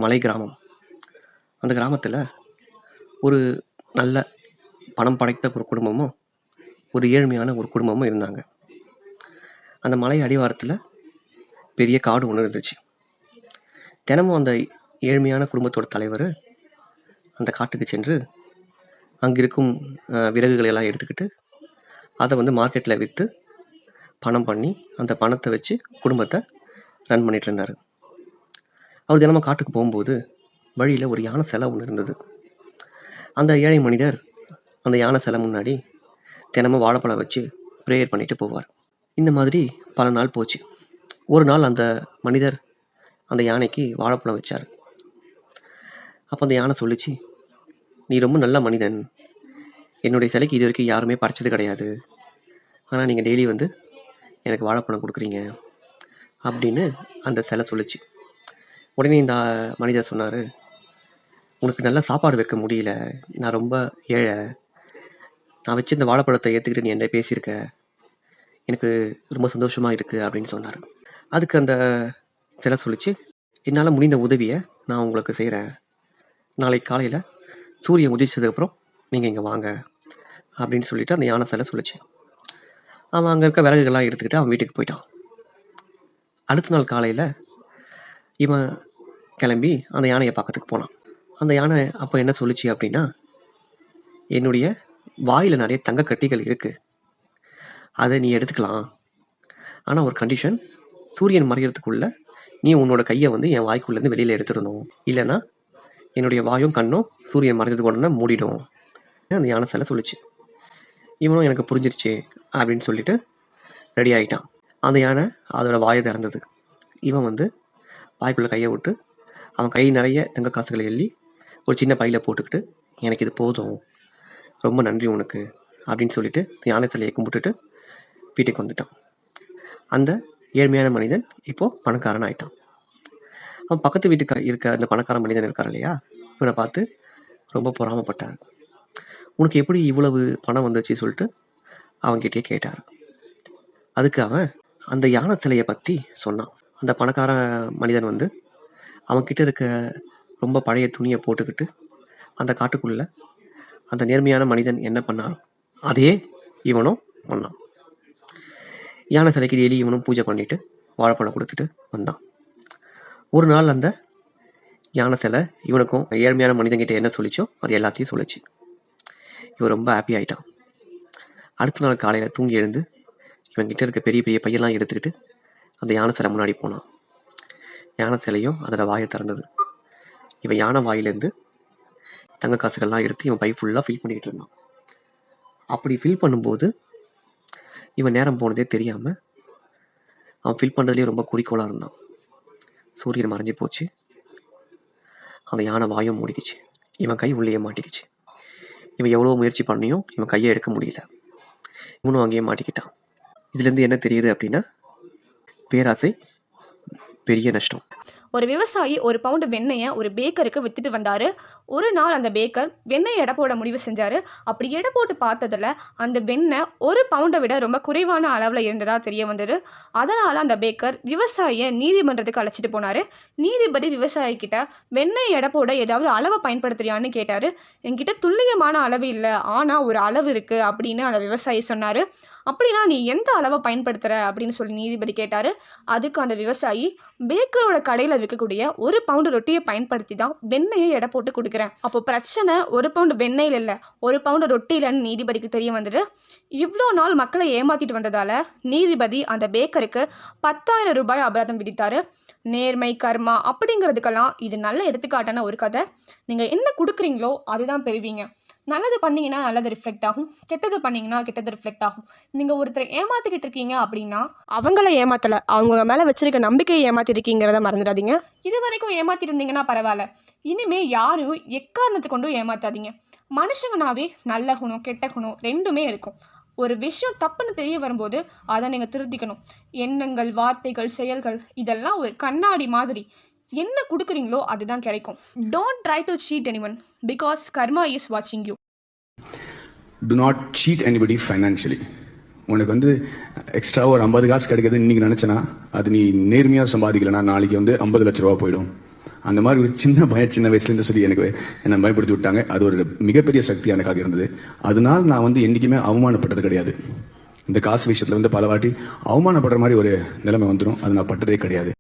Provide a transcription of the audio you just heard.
மலை கிராமம். அந்த கிராமத்தில் ஒரு நல்ல பணம் படைத்த ஒரு குடும்பமும் ஒரு ஏழ்மையான ஒரு குடும்பமும் இருந்தாங்க. அந்த மலை அடிவாரத்தில் பெரிய காடு ஒன்று இருந்துச்சு. தினமும் அந்த ஏழ்மையான குடும்பத்தோட தலைவர் அந்த காட்டுக்கு சென்று அங்கே இருக்கும் விறகுகளை எல்லாம் எடுத்துக்கிட்டு அதை வந்து மார்க்கெட்டில் விற்று பணம் பண்ணி அந்த பணத்தை வச்சு குடும்பத்தை ரன் பண்ணிட்டு இருந்தார். அவர் தினமும் காட்டுக்கு போகும்போது வழியில் ஒரு யானை சிலை ஒன்று இருந்தது. அந்த ஏழை மனிதர் அந்த யானை சிலை முன்னாடி தினமும் வாழைப்பழம் வச்சு ப்ரேயர் பண்ணிட்டு போவார். இந்த மாதிரி பல நாள் போச்சு. ஒரு நாள் அந்த மனிதர் அந்த யானைக்கு வாழைப்பழம் வச்சார். அப்போ அந்த யானை சொல்லிச்சு, நீ ரொம்ப நல்ல மனிதன், என்னுடைய சிலைக்கு இது வரைக்கும் யாருமே பறிச்சது கிடையாது, ஆனால் நீங்கள் டெய்லி வந்து எனக்கு வாழைப்பழம் கொடுக்குறீங்க அப்படின்னு அந்த சிலை சொல்லிச்சு. உடனே இந்த மனிதர் சொன்னார், உனக்கு நல்லா சாப்பாடு வைக்க முடியல, நான் ரொம்ப ஏழை, நான் வச்சு இந்த வாழைப்பழத்தை ஏற்றுக்கிட்டு நீ என்ன பேசியிருக்க, எனக்கு ரொம்ப சந்தோஷமாக இருக்குது அப்படின்னு சொன்னார். அதுக்கு அந்த சிலை சொல்லிச்சு, என்னால் முடிந்த உதவியை நான் உங்களுக்கு செய்கிறேன், நாளைக்கு காலையில் சூரியன் உதிச்சதுக்கப்புறம் நீங்கள் இங்கே வாங்க அப்படின்னு சொல்லிட்டு அந்த யானை சிலை சொல்லிச்சு. அவன் அங்கே இருக்க விறகுகள்லாம் எடுத்துக்கிட்டு அவன் வீட்டுக்கு போயிட்டான். அடுத்த நாள் காலையில் இவன் கிளம்பி அந்த யானையை பார்க்கறதுக்கு போனான். அந்த யானை அப்போ என்ன சொல்லிச்சு அப்படின்னா, என்னுடைய வாயில் நிறைய தங்க கட்டிகள் இருக்குது, அதை நீ எடுத்துக்கலாம், ஆனால் ஒரு கண்டிஷன், சூரியன் மறைகிறதுக்குள்ள நீ உன்னோட கையை வந்து என் வாய்க்குள்ளேருந்து வெளியில் எடுத்துடணும், இல்லைன்னா என்னுடைய வாயும் கண்ணும் சூரியன் மறைஞ்சதுக்கு உடனே மூடிடும் அந்த யானை சிலை சொல்லிச்சு. இவனும் எனக்கு புரிஞ்சிருச்சு அப்படின்னு சொல்லிட்டு ரெடி ஆகிட்டான். அந்த யானை அதோட வாயை திறந்தது. இவன் வந்து வாய்க்குள்ளே கையை விட்டு அவன் கை நிறைய தங்க காசுகளை எள்ளி ஒரு சின்ன பையில் போட்டுக்கிட்டு, எனக்கு இது போதும், ரொம்ப நன்றி உனக்கு அப்படின்னு சொல்லிட்டு யானை சிலையை கும்பிட்டுட்டு வீட்டுக்கு வந்துட்டான். அந்த ஏழ்மையான மனிதன் இப்போது பணக்காரன் ஆயிட்டான். அவன் பக்கத்து வீட்டுக்கு இருக்க அந்த பணக்கார மனிதன் இருக்கார் இல்லையா, இவனை பார்த்து ரொம்ப பொறாமப்பட்டார். உனக்கு எப்படி இவ்வளவு பணம் வந்துச்சு சொல்லிட்டு அவன்கிட்டயே கேட்டார். அதுக்கு அவன் அந்த யானை சிலையை பற்றி சொன்னான். அந்த பணக்கார மனிதன் வந்து அவன்கிட்ட இருக்க ரொம்ப பழைய துணியை போட்டுக்கிட்டு அந்த காட்டுக்குள்ள அந்த நேர்மையான மனிதன் என்ன பண்ணாரோ அதையே இவனும் பண்ணான். யானை சிலைக்கு டெய்லி இவனும் பூஜை பண்ணிட்டு வாழைப்பழம் கொடுத்துட்டு வந்தான். ஒரு நாள் அந்த யானை சிலை இவனுக்கும் ஏழ்மையான மனிதன்கிட்ட என்ன சொல்லிச்சோ அது எல்லாத்தையும் சொல்லிச்சு. இவன் ரொம்ப ஹாப்பி ஆகிட்டான். அடுத்த நாள் காலையில் தூங்கி எழுந்து இவன்கிட்ட இருக்க பெரிய பெரிய பையெல்லாம் எடுத்துக்கிட்டு அந்த யானை சிலை முன்னாடி போனான். யானை சிலையும் அதோட வாயை திறந்தது. இவன் யானை வாயிலேருந்து தங்க காசுகள்லாம் எடுத்து இவன் பை ஃபுல்லாக ஃபில் பண்ணிக்கிட்டு இருந்தான். அப்படி ஃபில் பண்ணும்போது இவன் நேரம் போனதே தெரியாமல் அவன் ஃபில் பண்ணுறதுலேயே ரொம்ப குறிக்கோளாக இருந்தான். சூரியன் மறைஞ்சி போச்சு. அந்த யானை வாயும் மூடிக்கிச்சு. இவன் கை உள்ளேயே மாட்டிக்கிச்சு. இவன் எவ்வளோ முயற்சி பண்ணியும் இவன் கையை எடுக்க முடியல. இவனும் அங்கேயே மாட்டிக்கிட்டான். இதுலேருந்து என்ன தெரியுது அப்படின்னா, பேராசை பெரிய நஷ்டம். ஒரு விவசாயி ஒரு பவுண்டு வெண்ணெயை ஒரு பேக்கருக்கு வித்துட்டு வந்தார். ஒரு நாள் அந்த பேக்கர் வெண்ணெய் எடை போட முடிவு செஞ்சார். அப்படி எடை போட்டு பார்த்ததில் அந்த வெண்ணெய் ஒரு பவுண்டை விட ரொம்ப குறைவான அளவில் இருந்ததாக தெரிய வந்தது. அதனால் அந்த பேக்கர் விவசாயியை நீதிமன்றத்துக்கு அழைச்சிட்டு போனார். நீதிபதி விவசாயிக்கிட்ட வெண்ணெய் எடை போட ஏதாவது அளவை பயன்படுத்துறியான்னு கேட்டார். என்கிட்ட துல்லியமான அளவு இல்லை, ஆனால் ஒரு அளவு இருக்குது அப்படின்னு அந்த விவசாயி சொன்னார். அப்படின்னா நீ எந்த அளவை பயன்படுத்துகிற அப்படின்னு சொல்லி நீதிபதி கேட்டார். அதுக்கு அந்த விவசாயி, பேக்கரோட கடையில் விற்கக்கூடிய ஒரு பவுண்டு ரொட்டியை பயன்படுத்தி தான் வெண்ணெயை எடை போட்டு கொடுக்குறேன். அப்போ பிரச்சனை ஒரு பவுண்டு வெண்ணெயில் இல்லை, ஒரு பவுண்டு ரொட்டியிலன்னு நீதிபதிக்கு தெரிய வந்துட்டு, இவ்வளோ நாள் மக்களை ஏமாற்றிட்டு வந்ததால் நீதிபதி அந்த பேக்கருக்கு 10,000 ரூபாய் அபராதம் விதித்தார். நேர்மை கர்மா அப்படிங்கிறதுக்கெல்லாம் இது நல்ல எடுத்துக்காட்டான ஒரு கதை. நீங்கள் என்ன கொடுக்குறீங்களோ அதுதான் பெறுவீங்க. நல்லது பண்ணிங்கன்னா நல்லது ரிஃப்ளெக்ட் ஆகும், கெட்டது பண்ணிங்கன்னா கெட்டது ரிஃப்ளெக்ட் ஆகும். நீங்கள் ஒருத்தரை ஏமாற்றிக்கிட்டு இருக்கீங்க அப்படின்னா அவங்கள ஏமாற்றலை, அவங்க மேலே வச்சிருக்க நம்பிக்கையை ஏமாற்றிருக்கீங்கிறத மறந்துடாதீங்க. இது வரைக்கும் ஏமாற்றிட்டு இருந்தீங்கன்னா பரவாயில்ல, இனிமேல் யாரும் எக்காரணத்தை கொண்டும் ஏமாற்றாதீங்க. மனுஷங்கனாவே நல்ல குணம் கெட்ட குணம் ரெண்டுமே இருக்கும். ஒரு விஷயம் தப்புன்னு தெரிய வரும்போது அதை நீங்கள் திருத்திக்கணும். எண்ணங்கள், வார்த்தைகள், செயல்கள் இதெல்லாம் ஒரு கண்ணாடி மாதிரி. என்ன கொடுக்குறீங்களோ அதுதான் கிடைக்கும். Don't try to cheat anyone because karma is வாட்சிங் you. Do not cheat anybody financially. உனக்கு வந்து எக்ஸ்ட்ரா ஒரு 50 காசு கிடைக்குது இன்றைக்கி நினச்சேன்னா அது நீ நேர்மையாக சம்பாதிக்கலைன்னா நாளைக்கு வந்து 50 லட்ச ரூபா போயிடும். அந்த மாதிரி ஒரு சின்ன பயம் சின்ன வயசுலேருந்து சொல்லி எனக்கு என்னை பயப்படுத்தி விட்டாங்க. அது ஒரு மிகப்பெரிய சக்தி எனக்காக இருந்தது. அதனால் நான் வந்து என்றைக்குமே அவமானப்பட்டது கிடையாது. இந்த காசு விஷயத்தில் வந்து பல வாட்டி அவமானப்படுற மாதிரி ஒரு நிலைமை வந்துடும். அது நான் பட்டதே கிடையாது.